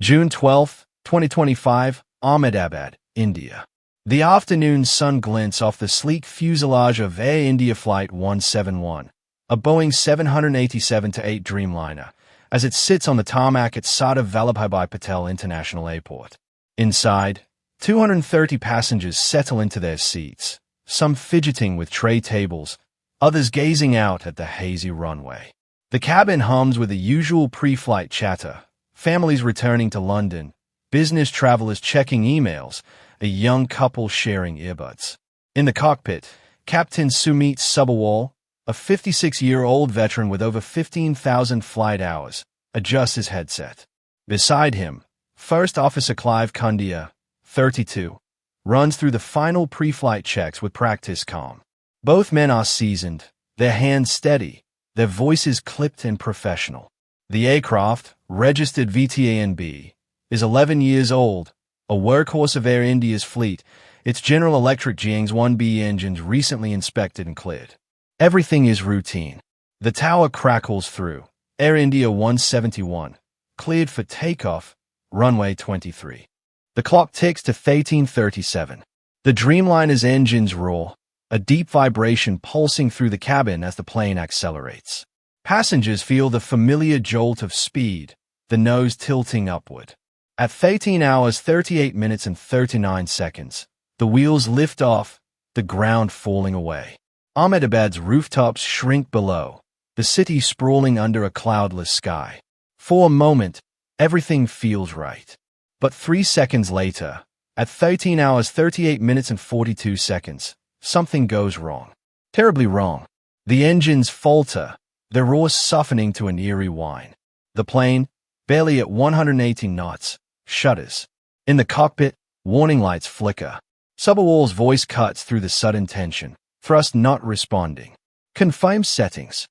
June 12, 2025, Ahmedabad, India. The afternoon sun glints off the sleek fuselage of Air India Flight 171, a Boeing 787-8 Dreamliner, as it sits on the tarmac at Sardar Vallabhbhai Patel International Airport. Inside, 230 passengers settle into their seats, some fidgeting with tray tables, others gazing out at the hazy runway. The cabin hums with the usual pre-flight chatter, families returning to London, business travelers checking emails, a young couple sharing earbuds. In the cockpit, Captain Sumit Sabharwal, a 56-year-old veteran with over 15,000 flight hours, adjusts his headset. Beside him, First Officer Clive Kundia, 32, runs through the final pre-flight checks with practiced calm. Both men are seasoned, their hands steady, their voices clipped and professional. The aircraft, registered VTANB, is 11 years old, a workhorse of Air India's fleet, its General Electric GEnx 1B engines recently inspected and cleared. Everything is routine. The tower crackles through. Air India 171, cleared for takeoff, runway 23. The clock ticks to 13:37. The Dreamliner's engines roar, a deep vibration pulsing through the cabin as the plane accelerates. Passengers feel the familiar jolt of speed, the nose tilting upward. At 13 hours 38 minutes and 39 seconds, the wheels lift off, the ground falling away. Ahmedabad's rooftops shrink below, the city sprawling under a cloudless sky. For a moment, everything feels right. But 3 seconds later, at 13 hours 38 minutes and 42 seconds, something goes wrong. Terribly wrong. The engines falter, their roar softening to an eerie whine. The plane, barely at 118 knots, shudders. In the cockpit, warning lights flicker. Sabharwal's voice cuts through the sudden tension. Thrust not responding. Confirm settings.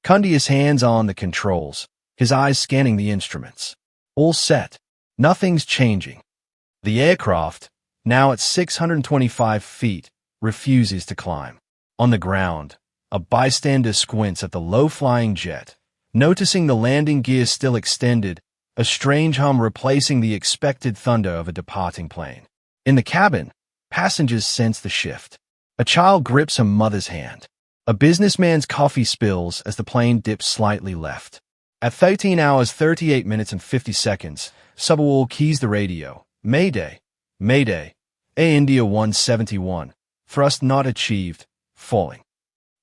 Kundia's hands on the controls, his eyes scanning the instruments. All set. Nothing's changing. The aircraft, now at 625 feet, refuses to climb. On the ground, a bystander squints at the low-flying jet, noticing the landing gear still extended, a strange hum replacing the expected thunder of a departing plane. In the cabin, passengers sense the shift. A child grips a mother's hand. A businessman's coffee spills as the plane dips slightly left. At 13 hours 38 minutes and 50 seconds, Sabharwal keys the radio. Mayday, Mayday, Air India 171, thrust not achieved, falling.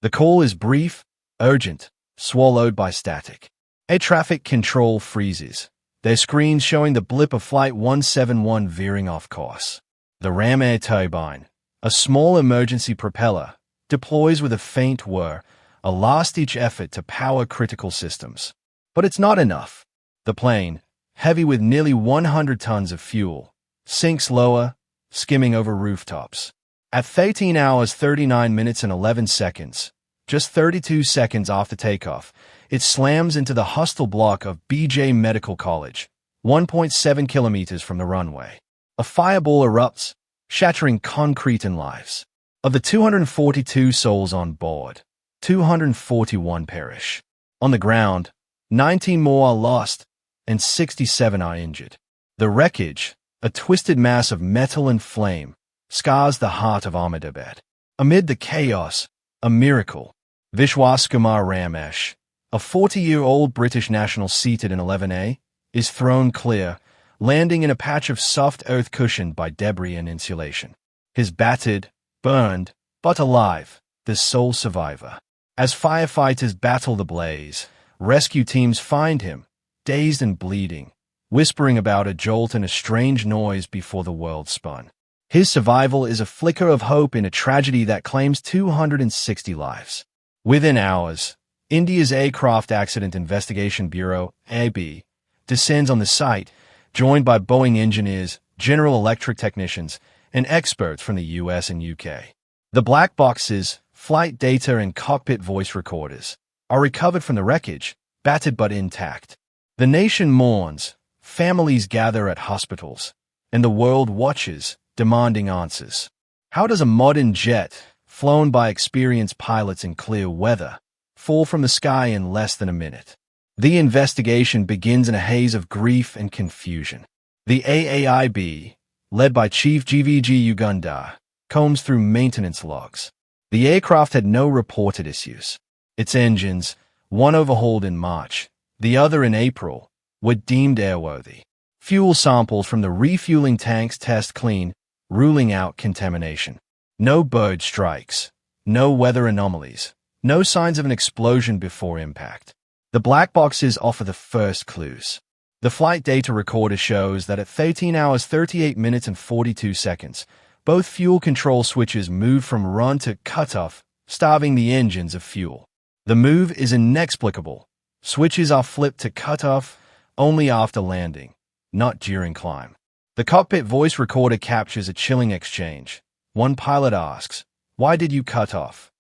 The call is brief, urgent, swallowed by static. Air traffic control freezes, their screens showing the blip of Flight 171 veering off course. The ram air turbine, a small emergency propeller, deploys with a faint whir, a last-ditch effort to power critical systems. But it's not enough. The plane, heavy with nearly 100 tons of fuel, sinks lower, skimming over rooftops. At 13 hours 39 minutes and 11 seconds, just 32 seconds after takeoff, it slams into the hostile block of BJ Medical College, 1.7 kilometers from the runway. A fireball erupts, shattering concrete and lives. Of the 242 souls on board, 241 perish. On the ground, 19 more are lost, and 67 are injured. The wreckage, a twisted mass of metal and flame, scars the heart of Ahmedabad. Amid the chaos, a miracle. Vishwas Kumar Ramesh, a 40-year-old British national seated in 11A, is thrown clear, landing in a patch of soft earth cushioned by debris and insulation. His battered, burned, but alive, the sole survivor. As firefighters battle the blaze, rescue teams find him, dazed and bleeding, whispering about a jolt and a strange noise before the world spun. His survival is a flicker of hope in a tragedy that claims 260 lives. Within hours, India's Aircraft Accident Investigation Bureau, AB, descends on the site, joined by Boeing engineers, General Electric technicians, and experts from the US and UK. The black boxes, flight data, and cockpit voice recorders are recovered from the wreckage, battered but intact. The nation mourns, families gather at hospitals, and the world watches, demanding answers. How does a modern jet, flown by experienced pilots in clear weather, fall from the sky in less than a minute? The investigation begins in a haze of grief and confusion. The AAIB, led by Chief GVG Uganda, combs through maintenance logs. The aircraft had no reported issues. Its engines, one overhauled in March, the other in April, were deemed airworthy. Fuel samples from the refueling tanks test clean, ruling out contamination. No bird strikes, no weather anomalies, no signs of an explosion before impact. The black boxes offer the first clues. The flight data recorder shows that at 13 hours 38 minutes and 42 seconds, both fuel control switches moved from run to cutoff, starving the engines of fuel. The move is inexplicable. Switches are flipped to cutoff only after landing, not during climb. The cockpit voice recorder captures a chilling exchange. One pilot asks, "Why did you cut off?"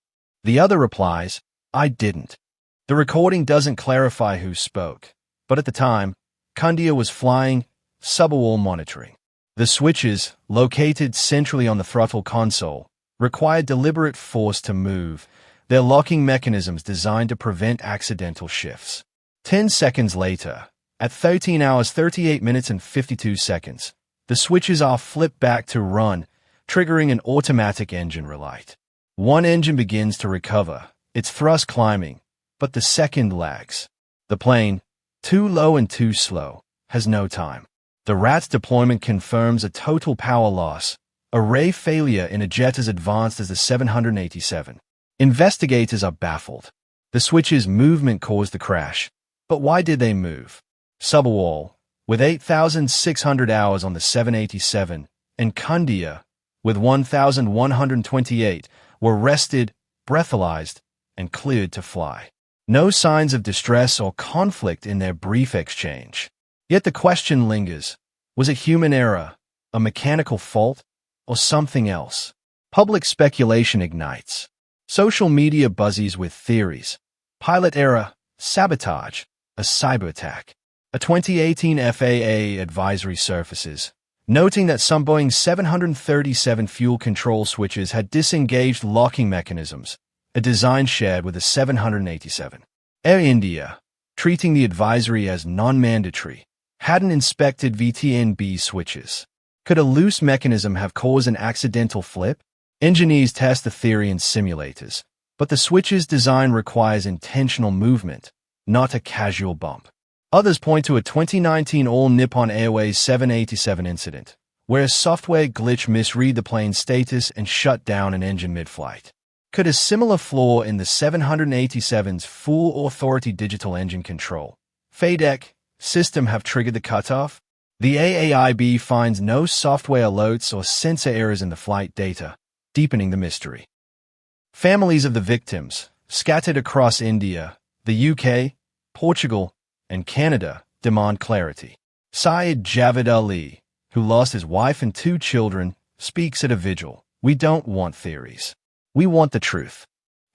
The other replies, "I didn't." The recording doesn't clarify who spoke, but at the time, Kundia was flying subwall monitoring. The switches, located centrally on the throttle console, required deliberate force to move, their locking mechanisms designed to prevent accidental shifts. 10 seconds later, at 13 hours 38 minutes and 52 seconds, the switches are flipped back to run, triggering an automatic engine relight. One engine begins to recover, its thrust climbing, but the second lags. The plane, too low and too slow, has no time. The RATS deployment confirms a total power loss, a ray failure in a jet as advanced as the 787. Investigators are baffled. The switch's movement caused the crash, but why did they move? Subwall, with 8,600 hours on the 787, and Kundia, with 1,128, were rested, breathalyzed, and cleared to fly. No signs of distress or conflict in their brief exchange. Yet the question lingers, was it human error, a mechanical fault, or something else? Public speculation ignites. Social media buzzes with theories. Pilot error, sabotage, a cyber attack. A 2018 FAA advisory surfaces, noting that some Boeing 737 fuel control switches had disengaged locking mechanisms, a design shared with the 787. Air India, treating the advisory as non-mandatory, hadn't inspected VTNB switches. Could a loose mechanism have caused an accidental flip? Engineers test the theory in simulators, but the switch's design requires intentional movement, not a casual bump. Others point to a 2019 All Nippon Airways 787 incident, where a software glitch misread the plane's status and shut down an engine mid-flight. Could a similar flaw in the 787's full authority digital engine control FADEC system have triggered the cutoff? The AAIB finds no software alerts or sensor errors in the flight data, deepening the mystery. Families of the victims, scattered across India, the UK, Portugal, and Canada, demand clarity. Syed Javed Ali, who lost his wife and 2 children, speaks at a vigil. "We don't want theories. We want the truth."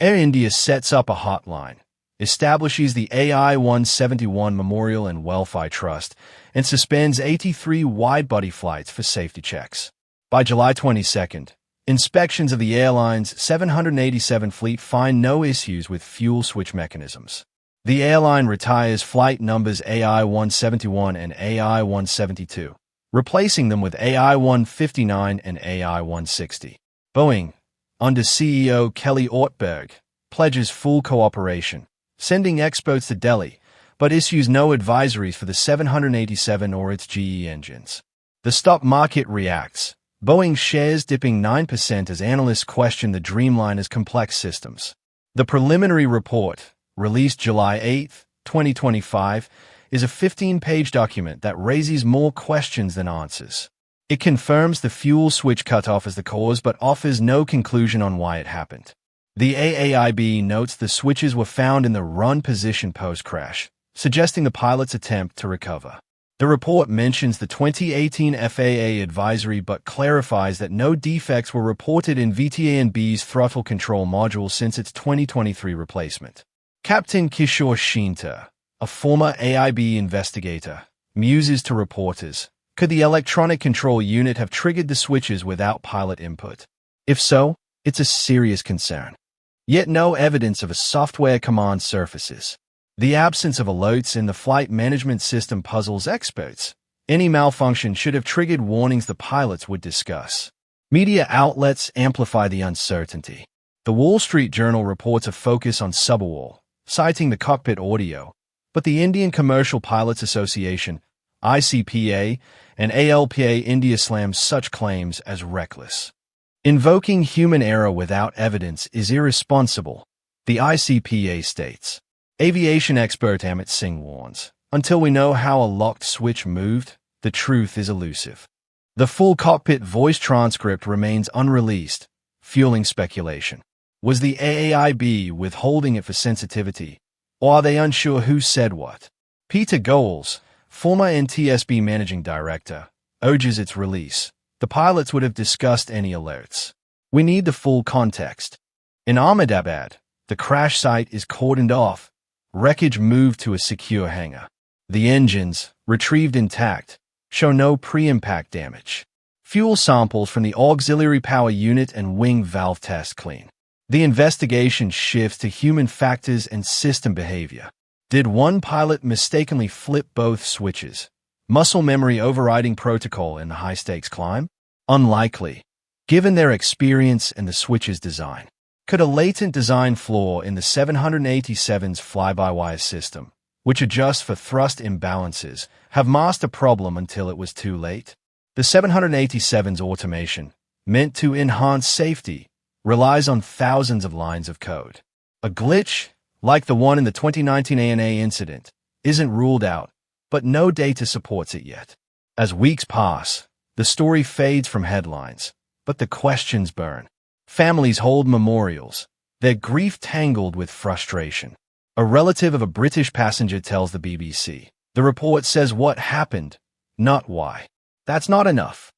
Air India sets up a hotline, establishes the AI-171 Memorial and Welfare Trust, and suspends 83 wide-body flights for safety checks. By July 22nd, inspections of the airline's 787 fleet find no issues with fuel switch mechanisms. The airline retires flight numbers AI-171 and AI-172, replacing them with AI-159 and AI-160. Boeing, under CEO Kelly Ortberg, pledges full cooperation, sending experts to Delhi, but issues no advisories for the 787 or its GE engines. The stock market reacts, Boeing shares dipping 9% as analysts question the Dreamliner's complex systems. The preliminary report, released July 8, 2025, is a 15-page document that raises more questions than answers. It confirms the fuel switch cutoff as the cause but offers no conclusion on why it happened. The AAIB notes the switches were found in the run position post-crash, suggesting the pilot's attempt to recover. The report mentions the 2018 FAA advisory but clarifies that no defects were reported in VTNB's throttle control module since its 2023 replacement. Captain Kishore Shinta, a former AIB investigator, muses to reporters, could the electronic control unit have triggered the switches without pilot input? If so, it's a serious concern. Yet no evidence of a software command surfaces. The absence of alerts in the flight management system puzzles experts. Any malfunction should have triggered warnings the pilots would discuss. Media outlets amplify the uncertainty. The Wall Street Journal reports a focus on subwoofer, citing the cockpit audio, but the Indian Commercial Pilots Association, ICPA, and ALPA India slams such claims as reckless. Invoking human error without evidence is irresponsible, the ICPA states. Aviation expert Amit Singh warns, until we know how a locked switch moved, the truth is elusive. The full cockpit voice transcript remains unreleased, fueling speculation. Was the AAIB withholding it for sensitivity, or are they unsure who said what? Peter Goals, former NTSB managing director, urges its release. The pilots would have discussed any alerts. We need the full context. In Ahmedabad, the crash site is cordoned off, wreckage moved to a secure hangar. The engines, retrieved intact, show no pre-impact damage. Fuel samples from the auxiliary power unit and wing valve test clean. The investigation shifts to human factors and system behavior. Did one pilot mistakenly flip both switches? Muscle memory overriding protocol in the high-stakes climb? Unlikely, given their experience and the switch's design. Could a latent design flaw in the 787's fly-by-wire system, which adjusts for thrust imbalances, have masked a problem until it was too late? The 787's automation, meant to enhance safety, relies on thousands of lines of code. A glitch, like the one in the 2019 ANA incident, isn't ruled out, but no data supports it yet. As weeks pass, the story fades from headlines, but the questions burn. Families hold memorials, their grief tangled with frustration. A relative of a British passenger tells the BBC, the report says what happened, not why. That's not enough.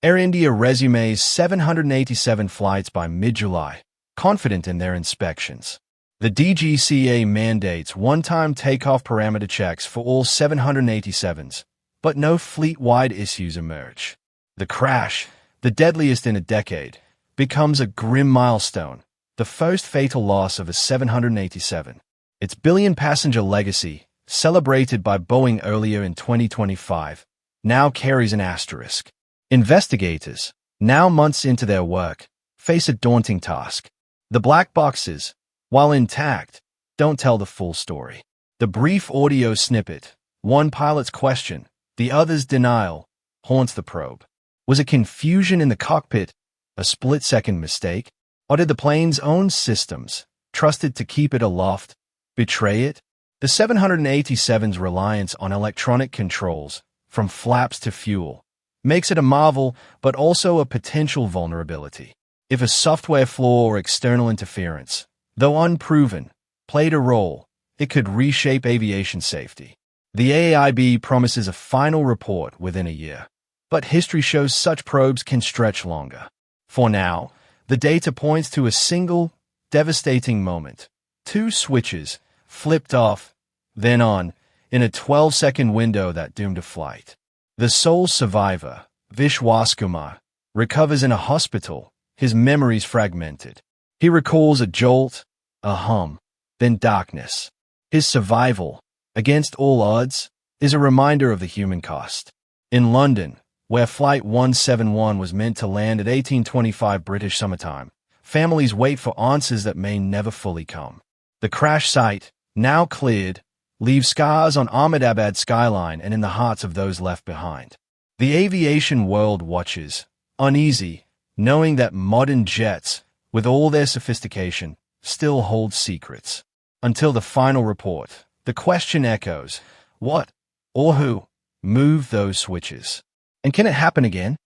Air India resumes 787 flights by mid-July, confident in their inspections. The DGCA mandates one-time takeoff parameter checks for all 787s, but no fleet-wide issues emerge. The crash, the deadliest in a decade, becomes a grim milestone, the first fatal loss of a 787. Its billion-passenger legacy, celebrated by Boeing earlier in 2025, now carries an asterisk. Investigators, now months into their work, face a daunting task. The black boxes, while intact, don't tell the full story. The brief audio snippet, one pilot's question, the other's denial, haunts the probe. Was it confusion in the cockpit, a split-second mistake? Or did the plane's own systems, trusted to keep it aloft, betray it? The 787's reliance on electronic controls, from flaps to fuel, makes it a marvel but also a potential vulnerability. If a software flaw or external interference, though unproven, played a role, it could reshape aviation safety. The AAIB promises a final report within a year, but history shows such probes can stretch longer. For now, the data points to a single, devastating moment. Two switches, flipped off, then on, in a 12-second window that doomed a flight. The sole survivor, Vishwas Kumar, recovers in a hospital, his memories fragmented. He recalls a jolt, a hum, then darkness. His survival, against all odds, is a reminder of the human cost. In London, where Flight 171 was meant to land at 1825 British summertime, families wait for answers that may never fully come. The crash site, now cleared, leaves scars on Ahmedabad skyline and in the hearts of those left behind. The aviation world watches, uneasy, knowing that modern jets, with all their sophistication, still hold secrets. Until the final report, the question echoes, what, or who, moved those switches? And can it happen again?